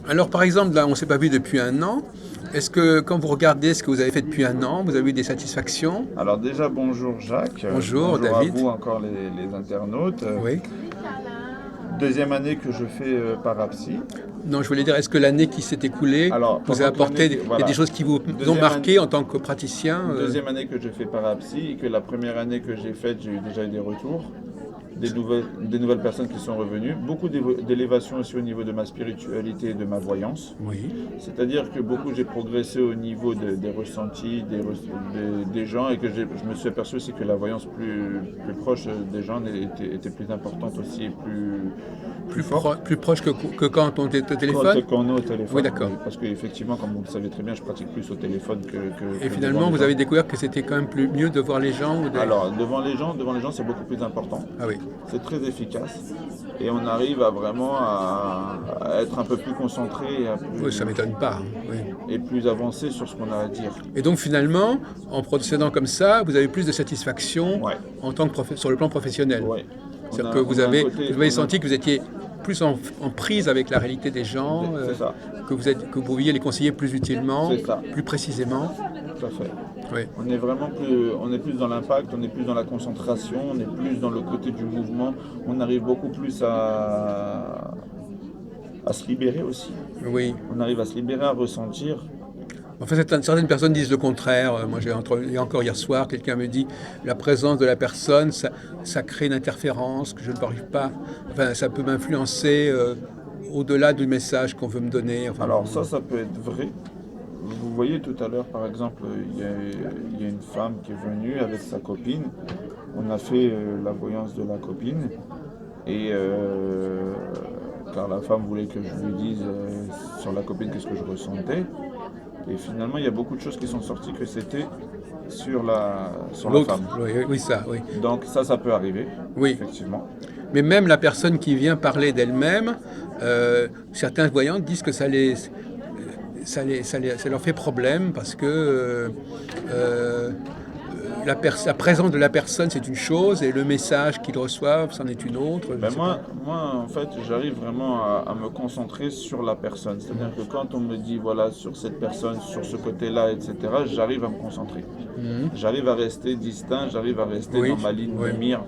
Alors, par exemple, là, on ne s'est pas vu depuis un an. Est-ce que, quand vous regardez ce que vous avez fait depuis un an, vous avez eu des satisfactions? Alors déjà, bonjour Jacques, Bonjour, bonjour à David. vous encore les internautes. Oui. Deuxième année que je fais Parapsy. Non, je voulais dire, est-ce que l'année qui s'est écoulée Alors vous a pendant que l'année, apporté il y a des voilà, choses qui vous ont deuxième année, marqué en tant que praticien? deuxième année que je fais Parapsy et que la première année que j'ai faite, j'ai déjà eu des retours. Des nouvelles personnes qui sont revenues, beaucoup d'élévation aussi au niveau de ma spiritualité et de ma voyance. Oui. C'est-à-dire que beaucoup j'ai progressé au niveau des ressentis des gens et que je me suis aperçu aussi que la voyance plus proche des gens était plus importante aussi et plus forte Plus proche que quand on était au quand, téléphone? quand on est au Oui, téléphone. Oui. d'accord. Parce qu'effectivement, comme vous le savez très bien, je pratique plus au téléphone Et que devant finalement, les vous gens. avez découvert que c'était quand même mieux de voir les gens ou de... Alors, devant les gens, c'est beaucoup plus important. Ah oui. C'est très efficace et on arrive à vraiment à être un peu plus concentré Oui, ça m'étonne pas, hein. Oui. et plus avancé sur ce qu'on a à dire. Et donc finalement, en procédant comme ça, vous avez plus de satisfaction Ouais, en tant que sur le plan professionnel. ouais. On C'est-à-dire que a, on a un côté, vous avez senti que vous étiez plus en prise avec la réalité des gens, c'est ça, que vous pouviez les conseiller plus utilement, c'est ça, plus précisément. tout à fait. Oui. On est plus dans l'impact, on est plus dans la concentration, on est plus dans le côté du mouvement. On arrive beaucoup plus à se libérer aussi. Oui. On arrive à se libérer, à ressentir. Enfin, certaines personnes disent le contraire. Moi, il y a encore hier soir, quelqu'un me dit la présence de la personne, ça crée une interférence que je ne n'arrive pas. Enfin, ça peut m'influencer au-delà du message qu'on veut me donner. Enfin, bon, Alors ça peut être vrai. Vous voyez tout à l'heure, par exemple, il y a une femme qui est venue avec sa copine. On a fait la voyance de la copine. Et car la femme voulait que je lui dise sur la copine qu'est-ce que je ressentais. Et finalement, il y a beaucoup de choses qui sont sorties que c'était sur la l'autre, femme. oui, oui, ça, oui. Donc ça peut arriver, Oui. effectivement. Mais même la personne qui vient parler d'elle-même, certains voyants disent que ça leur fait problème parce que la présence de la personne, c'est une chose et le message qu'ils reçoivent, c'en est une autre. Je ne Ben sais pas. moi, en fait, j'arrive vraiment à me concentrer sur la personne. C'est-à-dire que quand on me dit, voilà, sur cette personne, sur ce côté-là, etc., j'arrive à me concentrer. Mhm. J'arrive à rester distinct, j'arrive à rester Oui, dans ma ligne oui. de mire,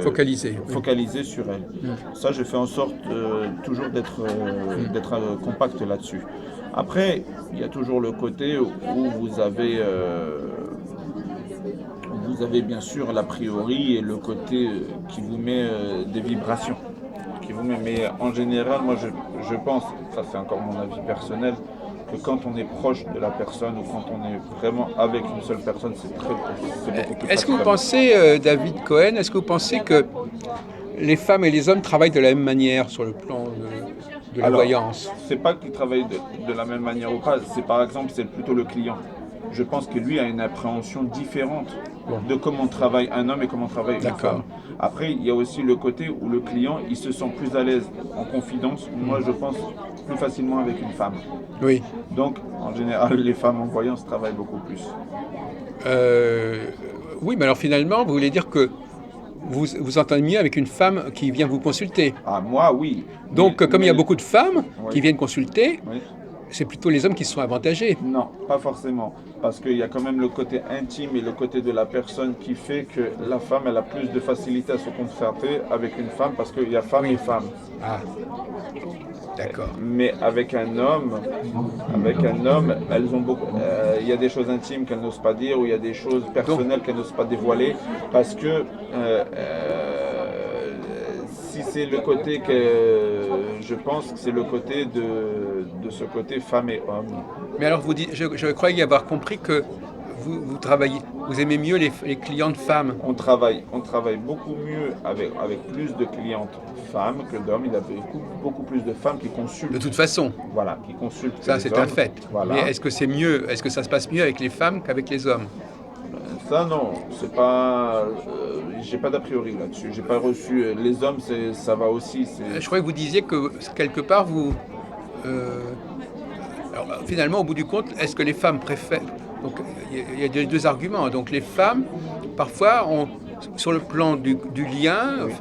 Focalisé. Oui. focalisé sur elle. Ça, je fais en sorte toujours d'être compact là-dessus. Après, il y a toujours le côté où vous avez bien sûr l'a priori et le côté qui vous met des vibrations. Mais en général, moi je pense, ça c'est encore mon avis personnel, que quand on est proche de la personne ou quand on est vraiment avec une seule personne, c'est beaucoup plus Est-ce que vous facile. pensez, David Cohen, est-ce que vous pensez que les femmes et les hommes travaillent de la même manière sur le plan de la Alors, voyance? c'est pas qu'ils travaillent de la même manière ou pas, c'est par exemple, c'est plutôt le client. Je pense que lui a une appréhension différente Bon, de comment travaille un homme et comment travaille une d'accord. femme. Après, il y a aussi le côté où le client, il se sent plus à l'aise en confidence. Moi, je pense plus facilement avec une femme. Oui. Donc, en général, les femmes en voyance travaillent beaucoup plus. Euh, oui, mais alors finalement, vous voulez dire que vous entendez mieux avec une femme qui vient vous consulter. Ah, moi, oui. Mais, Donc, comme il y mais a beaucoup de femmes qui oui, viennent consulter, oui. c'est plutôt les hommes qui sont avantagés. Non, pas forcément. Parce qu'il y a quand même le côté intime et le côté de la personne qui fait que la femme, elle a plus de facilité à se concerter avec une femme parce qu'il y a femme et Oui. femme. Ah, d'accord. Mais avec un homme, elles ont beaucoup. Il y a des choses intimes qu'elles n'osent pas dire ou il y a des choses Donc, personnelles qu'elles n'osent pas dévoiler parce que si c'est le côté que je pense que c'est le côté de ce côté femme et homme. mais alors je croyais y avoir compris que vous travaillez, vous aimez mieux les clientes femmes. On travaille beaucoup mieux avec plus de clientes femmes que d'hommes. Il y a beaucoup plus de femmes qui De consultent. toute façon, Voilà, qui consultent que ça les c'est un hommes. fait. Mais Voilà. est-ce que ça se passe mieux avec les femmes qu'avec les hommes? Ça, non, c'est pas. J'ai pas d'a priori là-dessus. J'ai pas reçu. Les hommes, ça va aussi. Je croyais que vous disiez que quelque part euh, alors, finalement, au bout du compte, est-ce que les femmes préfèrent... Donc, il y a deux arguments. Donc, les femmes, parfois, sur le plan du lien Oui.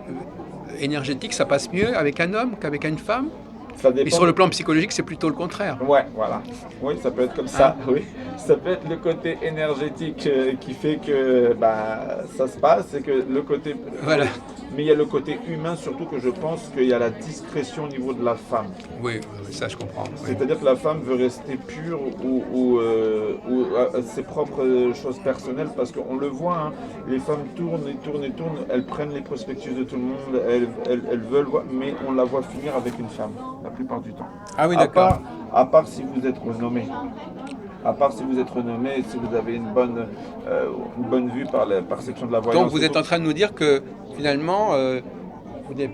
énergétique, ça passe mieux avec un homme qu'avec une femme. Ça Et dépend. sur le plan psychologique, c'est plutôt le contraire. Ouais, voilà. Oui, ça peut être comme ça. Oui, ça peut être le côté énergétique qui fait que bah, ça se passe, c'est que le côté. Voilà. Oui. Mais il y a le côté humain surtout que je pense qu'il y a la discrétion au niveau de la femme. Oui, ça je comprends. Oui. C'est-à-dire que la femme veut rester pure ou à ses propres choses personnelles parce qu'on le voit, hein, les femmes tournent et tournent et tournent, elles prennent les prospectus de tout le monde, elles veulent voir, mais on la voit finir avec une femme la plupart du temps. Ah oui, À d'accord. part, à part si vous êtes renommé. À part si vous êtes renommé, si vous avez une bonne vue par la perception de la voyance. Donc vous êtes en train de nous dire que finalement, vous n'êtes-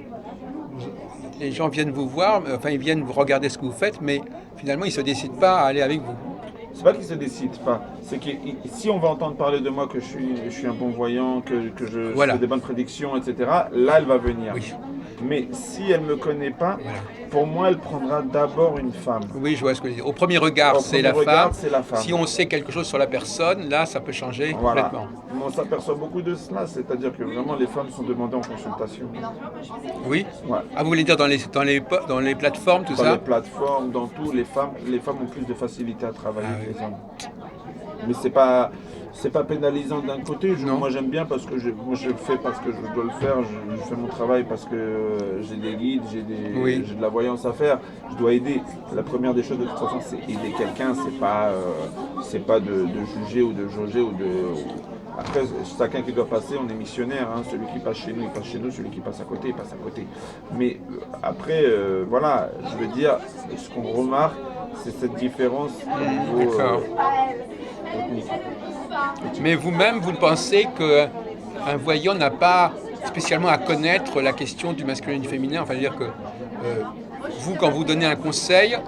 les gens viennent vous voir, enfin ils viennent vous regarder ce que vous faites, mais finalement ils ne se décident pas à aller avec vous. C'est pas qu'ils se décident pas, c'est que si on va entendre parler de moi que je suis un bon voyant, que je Voilà. fais des bonnes prédictions, etc., là elle va venir. Oui. Mais si elle ne me connaît pas, Voilà. pour moi elle prendra d'abord une femme. Oui, je vois ce que vous dites. Au premier regard, Au c'est premier la regard, femme. c'est la femme. Si on sait quelque chose sur la personne, là, ça peut changer Voilà. complètement. On s'aperçoit beaucoup de cela, c'est-à-dire que vraiment les femmes sont demandées en consultation. Oui. Ouais. Ah, vous voulez dire dans les plateformes, tout Dans ça? les plateformes, dans tout, les femmes ont plus de facilité à travailler Ah que oui. les hommes. Mais c'est pas pénalisant d'un côté. Non. Moi j'aime bien parce que moi, je le fais parce que je dois le faire. Je fais mon travail parce que j'ai des guides, Oui. j'ai de la voyance à faire. Je dois aider. La première des choses de toute façon, c'est aider quelqu'un. C'est pas de juger ou de jauger ou de. Après, chacun qui doit passer, on est missionnaire. Hein. Celui qui passe chez nous, il passe chez nous. Celui qui passe à côté, il passe à côté. Mais après, voilà, je veux dire, ce qu'on remarque, c'est cette différence au niveau D'accord. ethnique. Mais vous-même, vous pensez qu'un voyant n'a pas spécialement à connaître la question du masculin et du féminin. Enfin, dire que vous, quand vous donnez un conseil,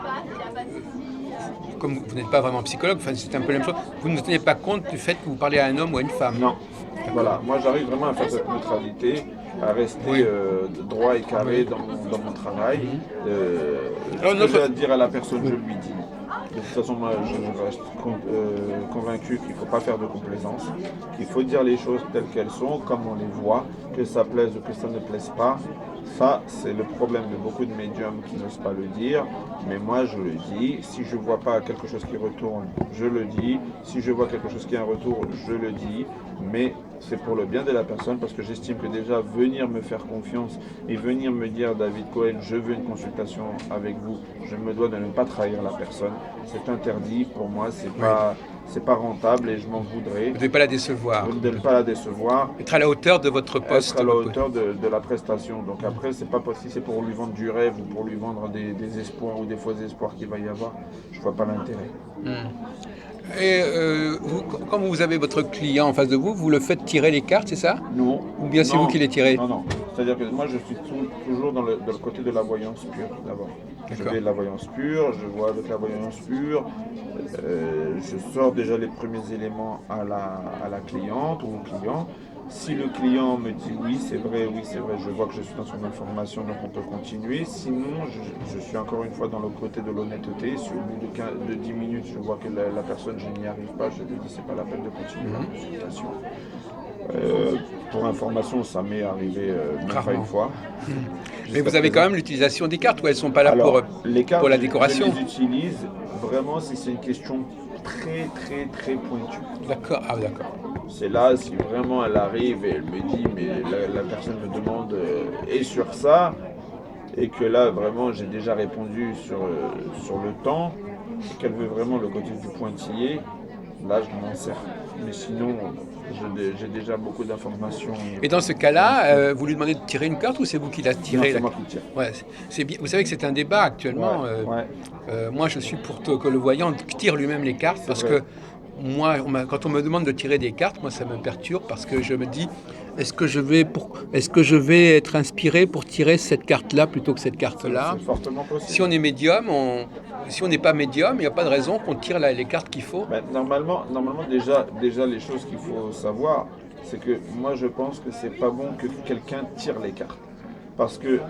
comme vous n'êtes pas vraiment psychologue, enfin, c'est un peu la même chose, vous ne tenez pas compte du fait que vous parlez à un homme ou à une femme. Non. Voilà, moi j'arrive vraiment à faire cette neutralité, à rester Oui. droit et carré Oui. dans mon travail. Alors, Ce que j'ai à dire à la personne, je lui dis. De toute façon, moi je reste convaincu qu'il ne faut pas faire de complaisance, qu'il faut dire les choses telles qu'elles sont, comme on les voit, que ça plaise ou que ça ne plaise pas. Ça, c'est le problème de beaucoup de médiums qui n'osent pas le dire, mais moi je le dis. Si je ne vois pas quelque chose qui retourne, je le dis. Si je vois quelque chose qui a un retour, je le dis. Mais c'est pour le bien de la personne parce que j'estime que déjà venir me faire confiance et venir me dire David Cohen, je veux une consultation avec vous, je me dois de ne pas trahir la personne. C'est interdit pour moi, c'est pas rentable et je m'en voudrais. Vous ne devez pas la décevoir. Je ne devais pas la décevoir. Être à la hauteur de votre poste. Être à la hauteur de la prestation. Donc après, c'est pas si c'est pour lui vendre du rêve ou pour lui vendre des espoirs ou des faux espoirs qu'il va y avoir, je vois pas l'intérêt. Et vous, quand vous avez votre client en face de vous, vous le faites tirer les cartes, c'est ça? Non. Ou bien c'est Non. vous qui les tirez? Non, non. C'est-à-dire que moi, je suis toujours dans le côté de la voyance pure, d'abord. Je D'accord. fais de la voyance pure, je vois avec la voyance pure, je sors déjà les premiers éléments à la cliente ou au client. Si le client me dit oui, c'est vrai, je vois que je suis dans son information, donc on peut continuer. Sinon, je suis encore une fois dans le côté de l'honnêteté. Si au bout de 10 minutes, je vois que la personne, je n'y arrive pas, je lui dis c'est pas la peine de continuer la consultation. Pour information, ça m'est arrivé même pas Rarement. une fois. Mais vous avez quand même l'utilisation des cartes ou elles ne sont pas là Alors, les cartes, pour la je décoration? les utilise vraiment si c'est une question très très très pointue. D'accord, ah d'accord. C'est là si vraiment elle arrive et elle me dit mais la personne me demande et sur ça et que là vraiment j'ai déjà répondu sur le temps et qu'elle veut vraiment le côté du pointillé, là je m'en sers. Mais sinon j'ai déjà beaucoup d'informations. Et dans ce cas-là, vous lui demandez de tirer une carte ou c'est vous qui la Non, tirez? c'est moi qui tire. Ouais, c'est bien. Vous savez que c'est un débat actuellement. Ouais. Moi, je suis pour que le voyant tire lui-même les cartes parce vrai. que moi, quand on me demande de tirer des cartes, moi, ça me perturbe parce que je me dis, est-ce que je vais être inspiré pour tirer cette carte-là plutôt que cette carte-là? C'est fortement possible. Si on est médium, si on n'est pas médium, il n'y a pas de raison qu'on tire les cartes qu'il faut. Ben, normalement déjà les choses qu'il faut savoir, c'est que moi je pense que c'est pas bon que quelqu'un tire les cartes. Parce que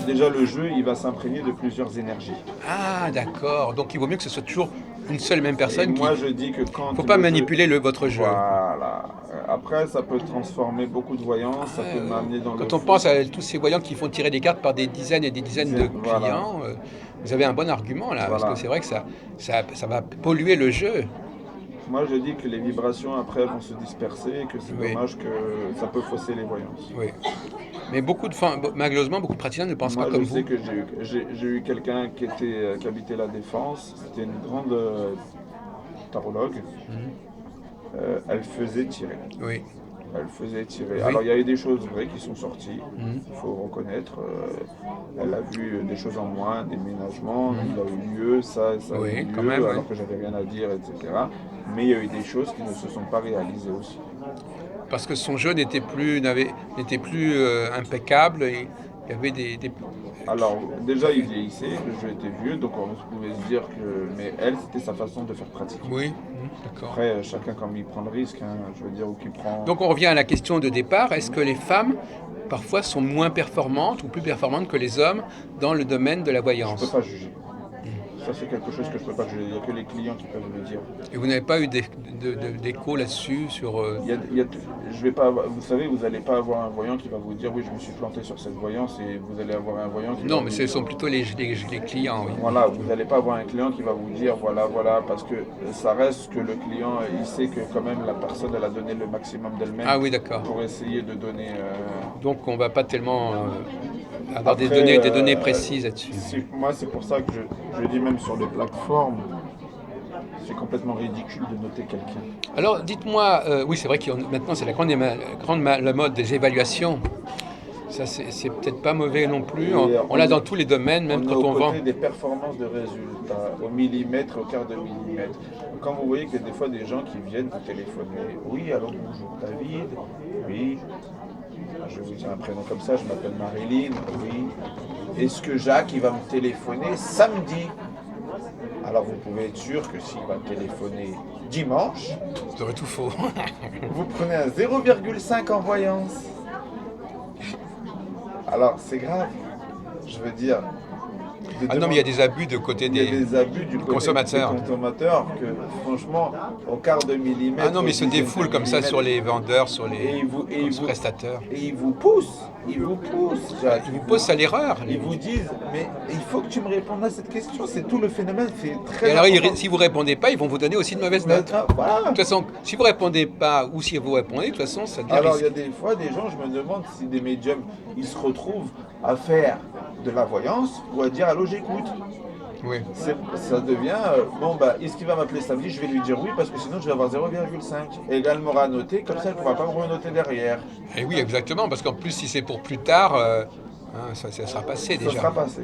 déjà le jeu, il va s'imprégner de plusieurs énergies. Ah, d'accord. Donc il vaut mieux que ce soit toujours une seule et même Et personne qui... moi, je dis que quand Faut pas le jeu... manipuler votre jeu. Voilà. Après, ça peut transformer beaucoup de voyance, ça peut m'amener dans le Quand on fou. pense à tous ces voyants qui font tirer des cartes par des dizaines et des dizaines de Voilà. clients, vous avez un bon argument là, parce que Voilà. c'est vrai que ça va polluer le jeu. Moi, je dis que les vibrations, après, vont se disperser et que c'est Oui, dommage que ça peut fausser les voyances. oui. Mais malheureusement, beaucoup de praticiens ne pensent pas Moi, je comme sais vous. que j'ai eu quelqu'un qui habitait la Défense. C'était une grande tarologue. Elle faisait tirer. Oui, Elle faisait tirer. oui. Alors, il y a eu des choses vraies qui sont sorties, Mhm. il faut reconnaître. Elle a vu des choses en moins, des ménagements, il a eu lieu, ça a eu Oui, quand lieu, même, oui. alors que j'avais rien à dire, etc. Mais il y a eu des choses qui ne se sont pas réalisées aussi. Parce que son jeu n'était plus impeccable et il y avait Alors, déjà, il vieillissait, le jeu était vieux, donc on pouvait se dire que. Mais elle, c'était sa façon de faire pratiquer. Oui, d'accord. Après, chacun comme il prend le risque, hein, je veux dire, ou qui prend. Donc on revient à la question de départ, est-ce que les femmes parfois sont moins performantes ou plus performantes que les hommes dans le domaine de la Je ne peux voyance? pas juger. Ça, c'est quelque chose que je ne peux pas juger. Il n'y a que les clients qui peuvent le dire. Et vous n'avez pas eu d'écho là-dessus sur... Je vais pas vous savez, vous n'allez pas avoir un voyant qui va vous dire oui, je me suis planté sur cette voyance et vous allez avoir un voyant qui va Non, mais vous ce sont plutôt les clients, oui. voilà, vous n'allez pas avoir un client qui va vous dire voilà, parce que ça reste que le client, il sait que quand même la personne, elle a donné le maximum d'elle-même Ah oui, d'accord. pour essayer de donner. Donc on ne va pas tellement avoir Après, des données précises là-dessus. moi, c'est pour ça que je dis même sur les plateformes, c'est complètement ridicule de noter quelqu'un. Alors dites-moi, oui c'est vrai que maintenant c'est la mode des évaluations. Ça c'est peut-être pas mauvais non plus. Et On l'a dans tous les domaines, même on est quand aux on vend. côtés des performances de résultats, au millimètre, au quart de millimètre. Quand vous voyez que des fois des gens qui viennent vous téléphoner, oui, alors bonjour David, oui, je vais vous dire un prénom comme ça, je m'appelle Marilyn, oui. Est-ce que Jacques, il va me téléphoner samedi? Alors vous pouvez être sûr que s'il va téléphoner dimanche, Vous aurez tout faux. vous prenez un 0,5 en voyance. Alors c'est grave, je veux dire. Ah non, mais il y a des abus de côté Il y a des abus du côté consommateurs. des consommateurs que franchement, au quart de millimètre. Ah non, mais ils se défoulent comme ça sur les vendeurs, sur les prestataires. Et ils vous poussent, Jacques. Ils vous poussent à l'erreur. Ils vous disent, mais il faut que tu me répondes à cette question. C'est tout le phénomène, c'est très Et alors, important. si vous répondez pas, ils vont vous donner aussi de mauvaises notes. Voilà. De toute façon, si vous répondez pas ou si vous répondez, de toute façon, ça devient Alors, il y risque. a des fois, des gens, je me demande si des médiums, ils se retrouvent à faire de la voyance ou à dire allô, j'écoute. Oui. Ça devient, bon, bah, est-ce qu'il va m'appeler samedi? Je vais lui dire oui, parce que sinon je vais avoir 0,5. Et là, elle m'aura noté, comme ça, elle ne pourra pas me renoter derrière. Et oui, exactement, parce qu'en plus, si c'est pour plus tard, ça sera passé déjà. Ça sera passé.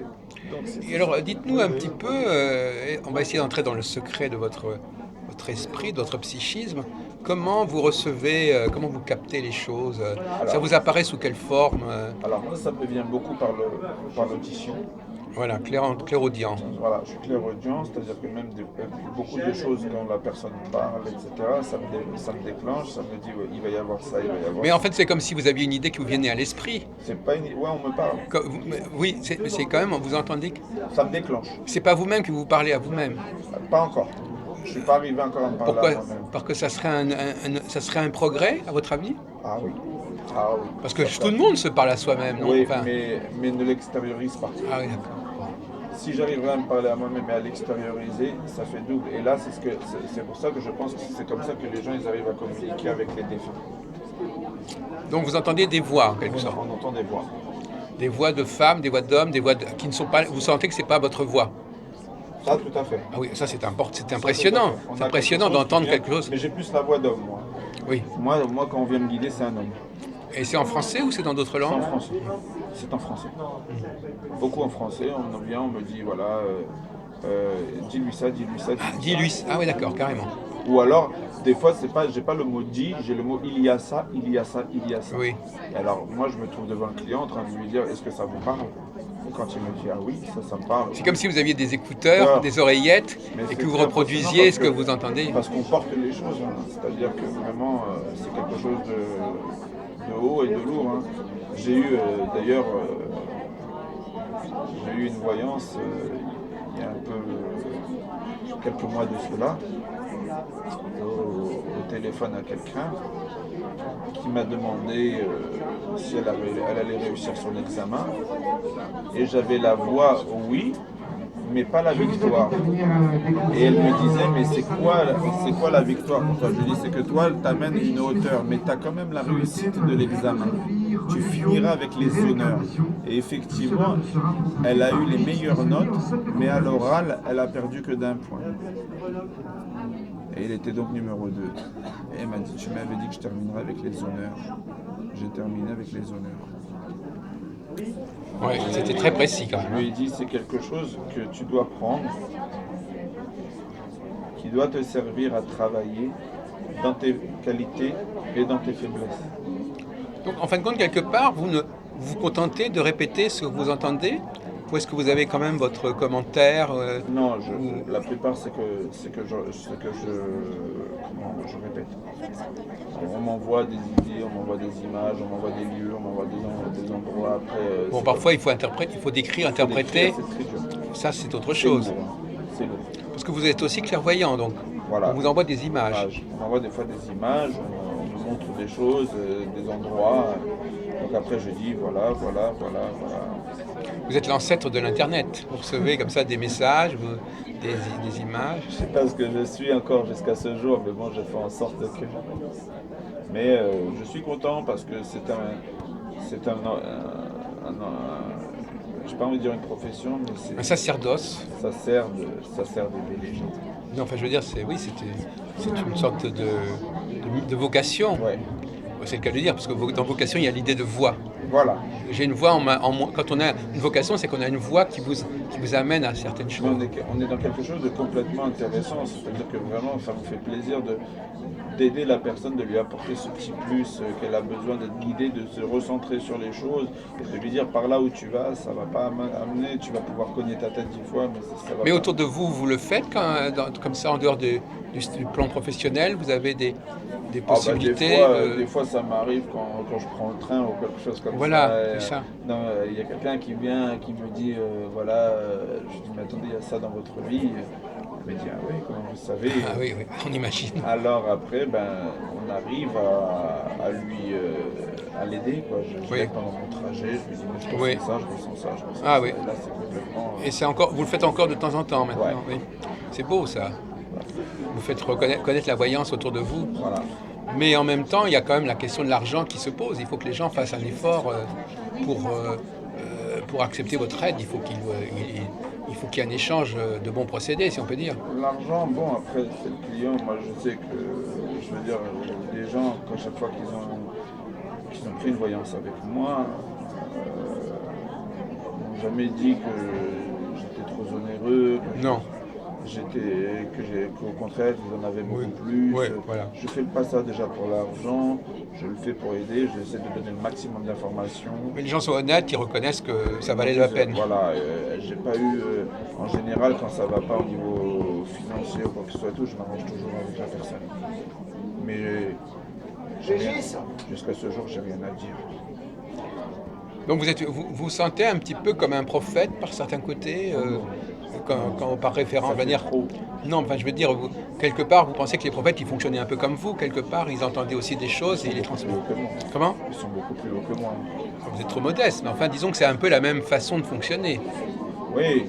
Donc, Et alors, dites-nous un petit peu, on va essayer d'entrer dans le secret de votre esprit, de votre psychisme. Comment vous recevez, comment vous captez les choses ça vous apparaît sous quelle forme Alors moi, ça me vient beaucoup par l'audition. Voilà, clairaudient. Voilà, je suis clairaudient, c'est-à-dire que même beaucoup de choses quand la personne parle, etc., ça me déclenche, ça me dit ouais, il va y avoir ça, il va y avoir Mais ça. en fait, c'est comme si vous aviez une idée qui vous venait à l'esprit. C'est pas une... Ouais, on me parle. Oui, c'est quand même, vous entendez que Ça me déclenche. c'est pas vous-même que vous parlez à vous-même. Pas encore. Je suis pas arrivé encore à me parler Pourquoi? à moi-même. Parce que ça serait un progrès, à votre avis? Ah oui. Ah oui. Parce que tout le monde se parle à soi-même, non? Oui, Enfin, mais ne l'extériorise pas. ah oui, d'accord. Si j'arriverais à me parler à moi-même et à l'extérioriser, ça fait double. Et là, c'est pour ça que je pense que c'est comme ça que les gens ils arrivent à communiquer avec les défunts. Donc vous entendez des voix, en quelque sorte. On entend des voix. Des voix de femmes, des voix d'hommes, qui ne sont pas... Vous sentez que c'est pas votre voix. Ça, tout à fait. Ah oui, ça c'est impressionnant. C'est impressionnant d'entendre quelque chose. Mais j'ai plus la voix d'homme, moi. Oui. Moi, quand on vient me guider, c'est un homme. Et c'est en français ou c'est dans d'autres C'est en langues? français. C'est en français. Beaucoup en français. On vient, on me dit, voilà, dis-lui ça, dis-lui ça. Dis-lui. Ah oui, d'accord, carrément. Ou alors, des fois, j'ai pas le mot dit, j'ai le mot il y a ça, il y a ça, il y a ça. Oui. Et alors, moi, je me trouve devant le client en train de lui dire, est-ce que ça vous parle? Et quand il me dit, ah oui, ça me parle. C'est comme si vous aviez des écouteurs, des oreillettes, et que vous reproduisiez ce que vous entendez. Parce qu'on porte les choses, hein. C'est-à-dire que vraiment, c'est quelque chose de haut et de lourd. Hein. J'ai eu d'ailleurs j'ai eu une voyance il y a un peu quelques mois de cela au téléphone à quelqu'un qui m'a demandé si elle allait réussir son examen et j'avais la voix oui mais pas la victoire. Et elle me disait, mais c'est quoi la victoire pour toi? Je lui dis, c'est que toi, elle t'amène une hauteur, mais tu as quand même la réussite de l'examen. Tu finiras avec les honneurs. Et effectivement, elle a eu les meilleures notes, mais à l'oral, elle a perdu que d'un point. Et il était donc numéro 2. Et elle m'a dit, tu m'avais dit que je terminerais avec les honneurs. J'ai terminé avec les honneurs. Ouais, c'était très précis quand Je même. lui ai dit, c'est quelque chose que tu dois prendre, qui doit te servir à travailler dans tes qualités et dans tes faiblesses. Donc en fin de compte, quelque part, vous vous contentez de répéter ce que vous entendez, ou est-ce que vous avez quand même votre commentaire Non, ou- la plupart comment, je répète. On m'envoie des idées, on m'envoie des images, on m'envoie des lieux, on m'envoie des endroits. Après, Bon, parfois il faut interpréter, il faut décrire, interpréter. c'est très dur. Ça, c'est autre C'est chose. lourd, hein. C'est lourd. Parce que vous êtes aussi clairvoyant, donc Voilà. on vous envoie des images. On m'envoie des fois des images, on me montre des choses, des endroits. Donc après je dis voilà. Vous êtes l'ancêtre de l'Internet. Vous recevez comme ça des messages, des images. Je sais pas ce que je suis encore jusqu'à ce jour, mais bon, j'ai fait en sorte que. Mais je suis content parce que j'ai pas envie de dire une profession, mais Un sacerdoce. ça sert d'aider les gens. Non, enfin, je veux dire, c'est une sorte de vocation. Ouais, C'est le cas de dire, parce que dans vocation, il y a l'idée de voix. voilà. J'ai une voix en moi. Quand on a une vocation, c'est qu'on a une voix qui vous amène à certaines Mais choses. on est dans quelque chose de complètement intéressant, c'est-à-dire que vraiment ça me fait plaisir d'aider la personne, de lui apporter ce petit plus qu'elle a besoin d'être guidée, de se recentrer sur les choses et de lui dire par là où tu vas, ça va pas amener, tu vas pouvoir cogner ta tête 10 fois, mais ça va Mais pas. autour de vous, vous le faites comme ça, en dehors du plan professionnel, vous avez des possibilités Des fois ça m'arrive quand je prends le train ou quelque chose comme Voilà, ça. c'est ça. Il y a quelqu'un qui vient, qui me dit, je dis, mais attendez, il y a ça dans votre vie. Elle me dit, ah oui, comment vous savez? Ah oui, oui, on imagine. Alors après, on arrive à l'aider, quoi. Je Oui. l'aide pendant mon trajet, je lui dis, mais je Oui. ressens ça, je ressens ça, je ressens Ah ça. oui. Et là, c'est complètement. Et c'est encore, vous le faites encore de temps en temps maintenant. Ouais. Oui. C'est beau ça. Vous faites connaître la voyance autour de vous. Voilà. Mais en même temps, il y a quand même la question de l'argent qui se pose. Il faut que les gens fassent un effort pour accepter votre aide. Il faut qu'il y ait un échange de bons procédés, si on peut dire. L'argent, bon, après, c'est le client. Moi, je sais que, je veux dire, les gens, à chaque fois qu'ils ont pris une voyance avec moi, n'ont jamais dit que j'étais trop onéreux, Non. qu'au contraire, ils en avaient beaucoup plus. Oui, voilà. Je fais pas ça déjà pour l'argent, je le fais pour aider, j'essaie de donner le maximum d'informations. Mais les gens sont honnêtes, ils reconnaissent que ça valait la peine. Voilà, j'ai pas eu, en général, quand ça va pas au niveau financier ou quoi que ce soit, je m'arrange toujours avec la personne. Mais jusqu'à ce jour, j'ai rien à dire. Donc vous vous sentez un petit peu comme un prophète par certains côtés, quand par référence, Ça je veux fait dire. trop. Non, enfin je veux dire, quelque part, vous pensez que les prophètes, ils fonctionnaient un peu comme vous, quelque part, ils entendaient aussi des choses et ils les Plus haut transmettaient. que moi. Comment? Ils sont beaucoup plus hauts que moi. Vous êtes trop modeste, mais enfin disons que c'est un peu la même façon de fonctionner. Oui.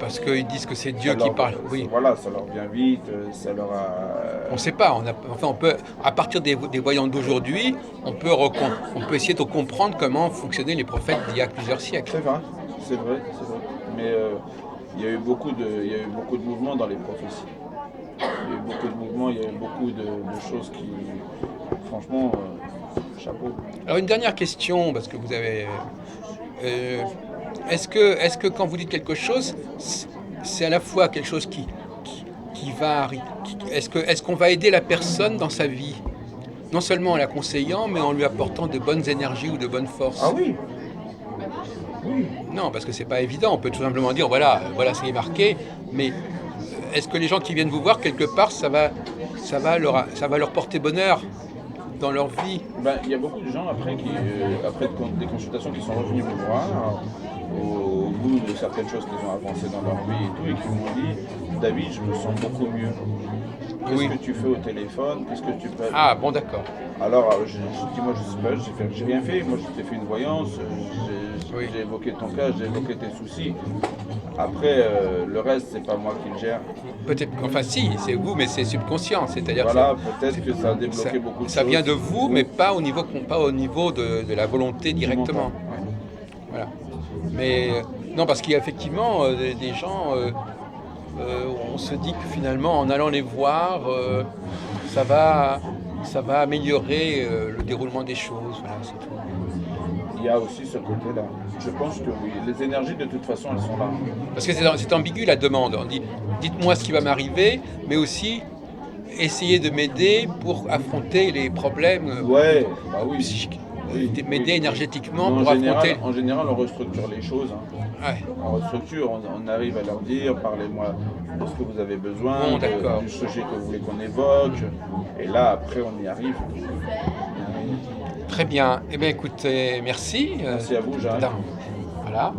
Parce qu'ils disent que c'est Dieu Ça qui leur- parle. Oui. Voilà, ça leur vient vite, ça leur a. On ne sait pas. On peut, à partir des voyants d'aujourd'hui, on peut essayer de comprendre comment fonctionnaient les prophètes d'il y a plusieurs siècles. C'est vrai. Mais il y a eu beaucoup de mouvements dans les prophéties. Il y a eu beaucoup de mouvements, il y a eu beaucoup de choses qui, franchement, chapeau. Alors une dernière question, parce que vous avez... est-ce que quand vous dites quelque chose, c'est à la fois quelque chose qui va arriver? Est-ce qu'on va aider la personne dans sa vie? Non seulement en la conseillant, mais en lui apportant de bonnes énergies ou de bonnes forces. Ah oui. Non, parce que c'est pas évident. On peut tout simplement dire, voilà ce qui est marqué, mais est-ce que les gens qui viennent vous voir, quelque part, ça va leur porter bonheur? dans leur vie. Ben, il y a beaucoup de gens après, après des consultations qui sont revenus me voir au bout de certaines choses qu'ils ont avancées dans leur vie et tout, et qui m'ont dit David, je me sens beaucoup mieux. Qu'est-ce Oui. que tu fais au téléphone? Qu'est-ce que tu peux. Ah, bon, d'accord. Alors, je dis, moi, je sais pas, j'ai rien fait. Moi, je t'ai fait une voyance, Oui. j'ai évoqué ton cas, j'ai évoqué tes soucis. Après, le reste, c'est pas moi qui le gère. Peut-être, enfin si, c'est vous, mais c'est subconscient. C'est-à-dire Voilà, que peut-être que ça a débloqué beaucoup de ça choses. vient de vous, mais pas au niveau de la volonté directement. Ouais. Voilà. Mais non, parce qu'il y a effectivement des gens, on se dit que finalement, en allant les voir, ça va améliorer le déroulement des choses. Voilà, c'est tout. Il y a aussi ce côté-là. Je pense que oui, les énergies, de toute façon, elles sont là. Parce que c'est ambigu la demande. On dit, dites-moi ce qui va m'arriver, mais aussi essayez de m'aider pour affronter les problèmes Ouais, bah oui. psychiques. Oui, M'aider oui. énergétiquement Mais pour affronter. en général, on restructure les choses. Hein. Ouais. On restructure, on arrive à leur dire, parlez-moi de ce que vous avez besoin, Bon, d'accord. du sujet que vous voulez qu'on évoque. Et là, après, on y arrive. Très bien. Eh bien, écoutez, merci. Merci à vous, Jeanne. Voilà.